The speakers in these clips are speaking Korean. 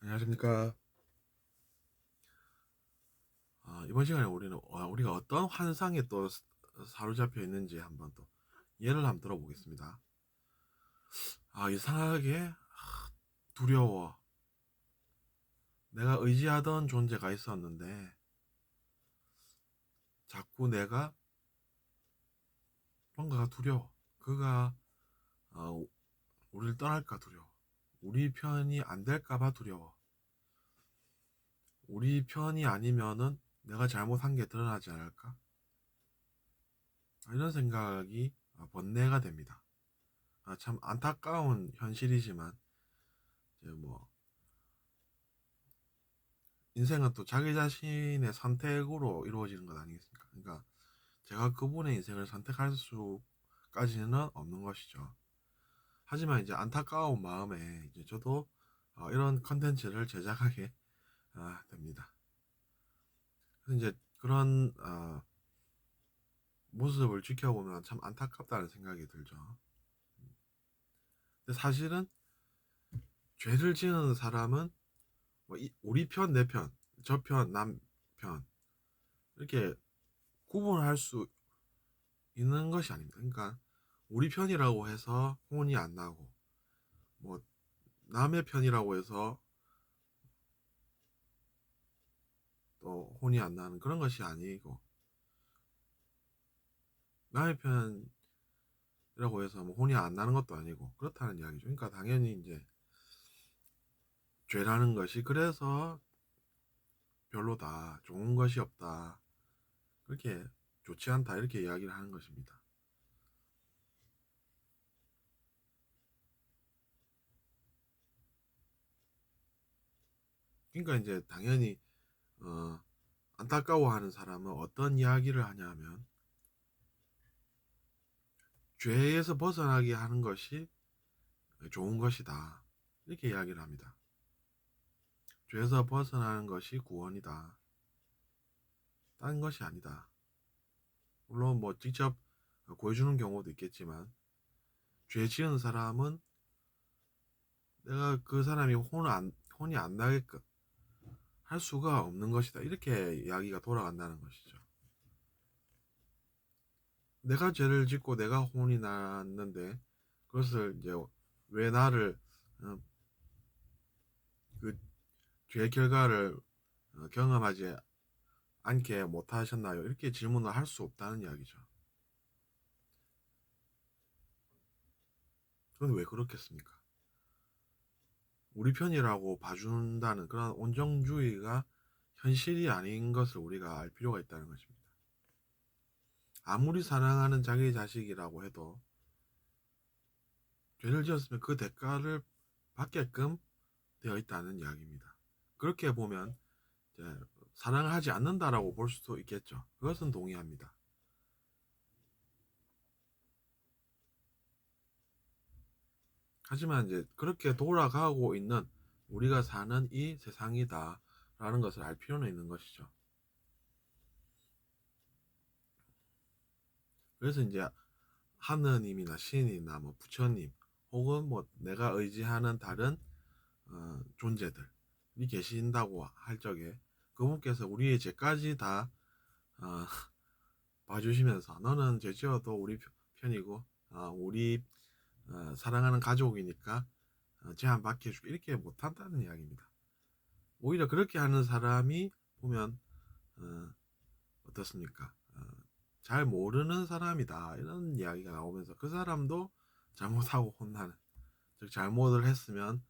안녕하십니까. 이번 시간에 우리가 어떤 환상에 또 사로잡혀 있는지 한번 또 예를 한번 들어보겠습니다. 이상하게 두려워. 내가 의지하던 존재가 있었는데 자꾸 내가 뭔가가 두려워. 그가 우리를 떠날까 두려워. 우리 편이 안 될까봐 두려워. 우리 편이 아니면은 내가 잘못한 게 드러나지 않을까? 이런 생각이 번뇌가 됩니다. 참 안타까운 현실이지만 이제 뭐 인생은 또 자기 자신의 선택으로 이루어지는 것 아니겠습니까? 그러니까 제가 그분의 인생을 선택할 수까지는 없는 것이죠. 하지만 이제 안타까운 마음에 이제 저도 이런 컨텐츠를 제작하게 됩니다. 그래서 이제 그런 모습을 지켜보면 참 안타깝다는 생각이 들죠. 근데 사실은 죄를 지은 사람은 뭐 우리 편, 내 편, 저 편, 남 편 이렇게 구분할 수 있는 것이 아닙니다. 그러니까 우리 편이라고 해서 혼이 안 나고 뭐 남의 편이라고 해서 또 혼이 안 나는 그런 것이 아니고 남의 편이라고 해서 뭐 혼이 안 나는 것도 아니고 그렇다는 이야기죠. 그러니까 당연히 이제 죄라는 것이 그래서 별로다, 좋은 것이 없다, 그렇게 좋지 않다 이렇게 이야기를 하는 것입니다. 그러니까 이제 당연히 어, 안타까워하는 사람은 어떤 이야기를 하냐면 죄에서 벗어나게 하는 것이 좋은 것이다. 이렇게 이야기를 합니다. 죄에서 벗어나는 것이 구원이다. 딴 것이 아니다. 물론 뭐 직접 구해주는 경우도 있겠지만 죄 지은 사람은 내가 그 사람이 혼이 안 나게끔 할 수가 없는 것이다. 이렇게 이야기가 돌아간다는 것이죠. 내가 죄를 짓고 내가 혼이 났는데 그것을 이제 왜 나를 어, 그 죄의 결과를 경험하지 않게 못하셨나요? 이렇게 질문을 할 수 없다는 이야기죠. 그건 왜 그렇겠습니까? 우리 편이라고 봐준다는 그런 온정주의가 현실이 아닌 것을 우리가 알 필요가 있다는 것입니다. 아무리 사랑하는 자기 자식이라고 해도 죄를 지었으면 그 대가를 받게끔 되어 있다는 이야기입니다. 그렇게 보면 이제 사랑을 하지 않는다라고 볼 수도 있겠죠. 그것은 동의합니다. 하지만 이제 그렇게 돌아가고 있는 우리가 사는 이 세상이다라는 것을 알 필요는 있는 것이죠. 그래서 이제 하느님이나 신이나 뭐 부처님 혹은 뭐 내가 의지하는 다른 존재들이 계신다고 할 적에 그분께서 우리의 죄까지 다 어, 봐주시면서 너는 죄 지어도 우리 편이고 우리 사랑하는 가족이니까 제한 받게 해줄게 이렇게 못한다는 이야기입니다. 오히려 그렇게 하는 사람이 보면 어, 어떻습니까? 잘 모르는 사람이다 이런 이야기가 나오면서 그 사람도 잘못하고 혼나는 즉 잘못을 했으면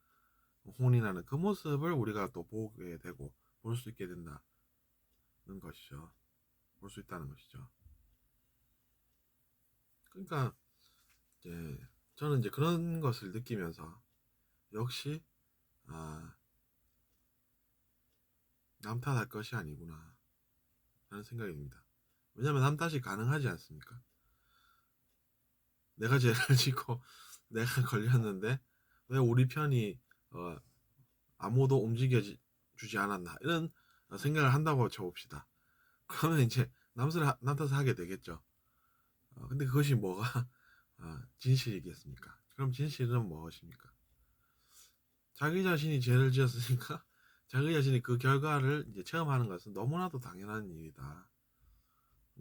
혼이 나는 그 모습을 우리가 또 보게 되고 볼 수 있게 된다는 것이죠. 볼 수 있다는 것이죠. 그러니까 이제 저는 이제 그런 것을 느끼면서 역시 아, 남 탓할 것이 아니구나 라는 생각이 듭니다. 왜냐하면 남 탓이 가능하지 않습니까? 내가 죄를 짓고 내가 걸렸는데 왜 우리 편이 어, 아무도 움직여 주지 않았나 이런 생각을 한다고 쳐봅시다. 그러면 이제 남 탓을 하게 되겠죠. 근데 그것이 뭐가 진실이겠습니까? 그럼 진실은 무엇입니까? 자기 자신이 죄를 지었으니까 자기 자신이 그 결과를 이제 체험하는 것은 너무나도 당연한 일이다.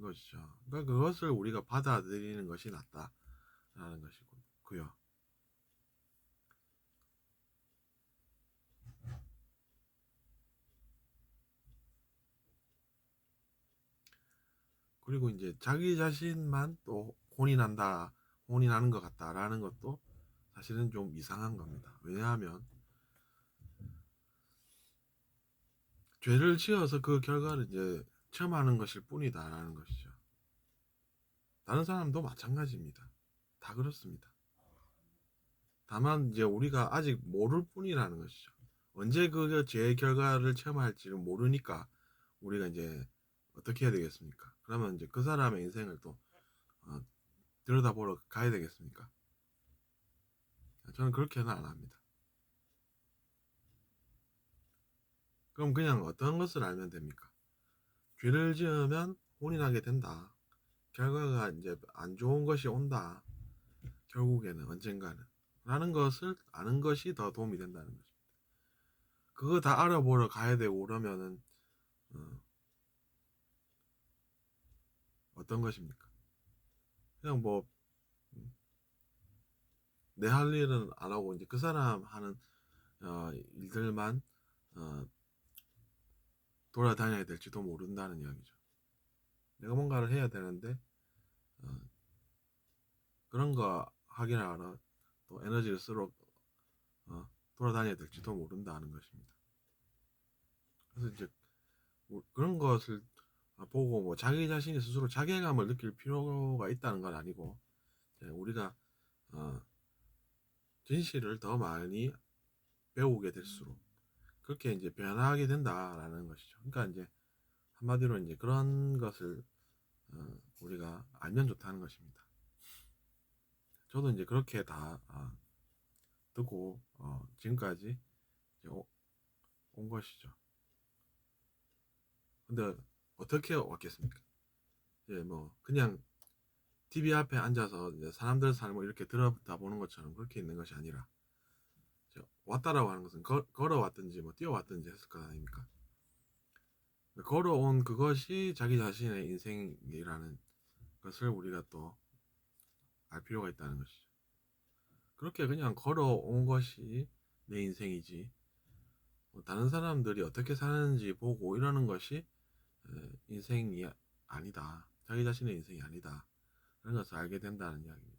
것이죠. 그러니까 그것을 우리가 받아들이는 것이 낫다라는 것이고요. 그리고 이제 자기 자신만 또 혼이 나는 것 같다라는 것도 사실은 좀 이상한 겁니다. 왜냐하면 죄를 지어서 그 결과를 이제 체험하는 것일 뿐이다라는 것이죠. 다른 사람도 마찬가지입니다. 다 그렇습니다. 다만 이제 우리가 아직 모를 뿐이라는 것이죠. 언제 그 죄의 결과를 체험할지를 모르니까 우리가 이제 어떻게 해야 되겠습니까? 그러면 이제 그 사람의 인생을 또 어, 들여다보러 가야 되겠습니까? 저는 그렇게는 안 합니다. 그럼 그냥 어떤 것을 알면 됩니까? 죄를 지으면 혼이 나게 된다. 결과가 이제 안 좋은 것이 온다. 결국에는 언젠가는 라는 것을 아는 것이 더 도움이 된다는 거죠. 그거 다 알아보러 가야 되고 그러면은 어떤 것입니까? 그냥 뭐 내 할 일은 안 하고 이제 그 사람 하는 일들만 어, 돌아다녀야 될지도 모른다는 이야기죠. 내가 뭔가를 해야 되는데 어, 그런 거 하기나 하러 또 에너지를 쓰러 돌아다녀야 될지도 모른다는 것입니다. 그래서 이제 뭐 그런 것을 보고 뭐 자기 자신이 스스로 자괴감을 느낄 필요가 있다는 건 아니고 우리가 어, 진실을 더 많이 배우게 될수록 그렇게 이제 변하게 된다라는 것이죠. 그러니까 이제 한마디로 이제 그런 것을 우리가 알면 좋다는 것입니다. 저도 이제 그렇게 다 듣고 지금까지 이제 온 것이죠. 근데 어떻게 왔겠습니까? 예, 뭐 그냥 TV 앞에 앉아서 이제 사람들 삶을 이렇게 들여다 보는 것처럼 그렇게 있는 것이 아니라 왔다라고 하는 것은 걸어왔든지 뭐 뛰어왔든지 했을 것 아닙니까? 걸어온 그것이 자기 자신의 인생이라는 것을 우리가 또 알 필요가 있다는 것이죠. 그렇게 그냥 걸어온 것이 내 인생이지 뭐 다른 사람들이 어떻게 사는지 보고 이러는 것이 인생이 아니다. 자기 자신의 인생이 아니다. 그런 것을 알게 된다는 이야기입니다.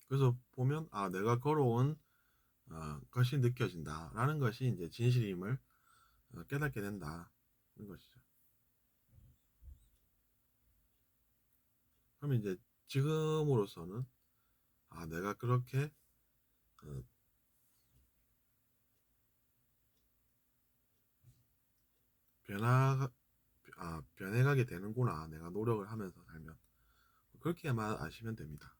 그래서 보면 내가 걸어온 것이 느껴진다라는 것이 이제 진실임을 깨닫게 된다는 것이죠. 그러면 이제 지금으로서는 내가 그렇게 어, 변화 변해가게 되는구나. 내가 노력을 하면서 살면 그렇게만 아시면 됩니다.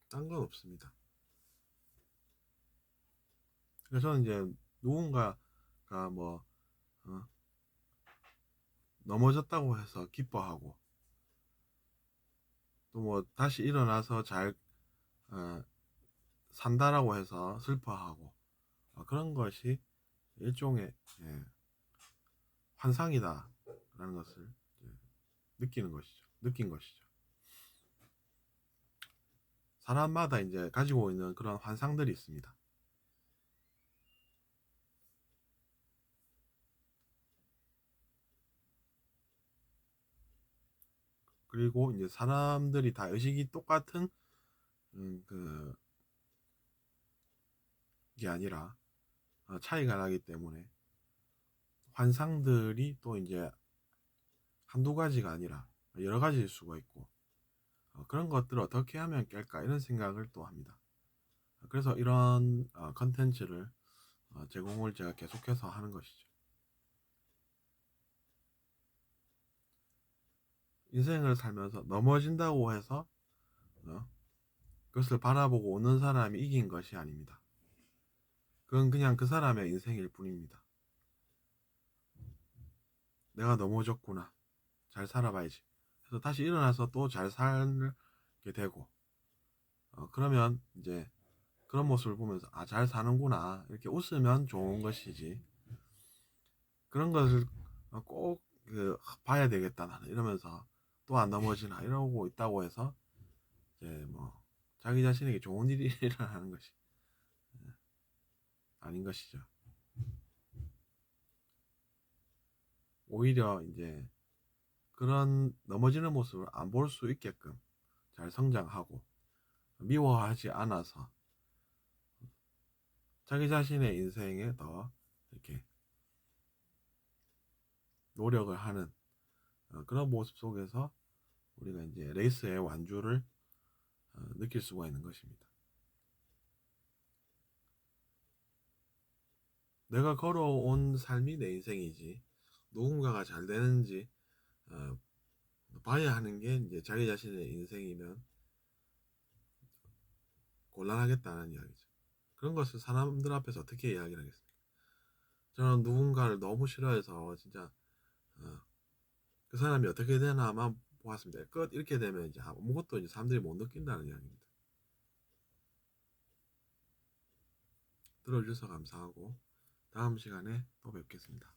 딴 건 없습니다. 그래서 저는 이제 누군가가 뭐 어, 넘어졌다고 해서 기뻐하고 또 뭐 다시 일어나서 잘 어, 산다라고 해서 슬퍼하고 그런 것이 일종의 환상이다라는 것을 느낀 것이죠. 사람마다 이제 가지고 있는 그런 환상들이 있습니다. 그리고 이제 사람들이 다 의식이 똑같은 그 게 아니라 차이가 나기 때문에 환상들이 또 이제 한두 가지가 아니라 여러 가지일 수가 있고 그런 것들을 어떻게 하면 깰까 이런 생각을 또 합니다. 그래서 이런 컨텐츠를 제공을 제가 계속해서 하는 것이죠. 인생을 살면서 넘어진다고 해서 그것을 바라보고 오는 사람이 이긴 것이 아닙니다. 그건 그냥 그 사람의 인생일 뿐입니다. 내가 넘어졌구나. 잘 살아봐야지. 그래서 다시 일어나서 또 잘 살게 되고, 그러면 이제 그런 모습을 보면서 아, 잘 사는구나 이렇게 웃으면 좋은 것이지, 그런 것을 꼭 봐야 되겠다 나는 이러면서 또 안 넘어지나 이러고 있다고 해서 이제 뭐 자기 자신에게 좋은 일이 일어나는 것이 아닌 것이죠. 오히려 이제 그런 넘어지는 모습을 안 볼 수 있게끔 잘 성장하고 미워하지 않아서 자기 자신의 인생에 더 이렇게 노력을 하는 그런 모습 속에서 우리가 이제 레이스의 완주를 느낄 수가 있는 것입니다. 내가 걸어온 삶이 내 인생이지 누군가가 잘 되는지 어, 봐야 하는 게 이제 자기 자신의 인생이면 곤란하겠다는 이야기죠. 그런 것을 사람들 앞에서 어떻게 이야기를 하겠습니까? 저는 누군가를 너무 싫어해서 진짜 어, 그 사람이 어떻게 되나만 보았습니다. 끝 이렇게 되면 이제 아무것도 이제 사람들이 못 느낀다는 이야기입니다. 들어주셔서 감사하고 다음 시간에 또 뵙겠습니다.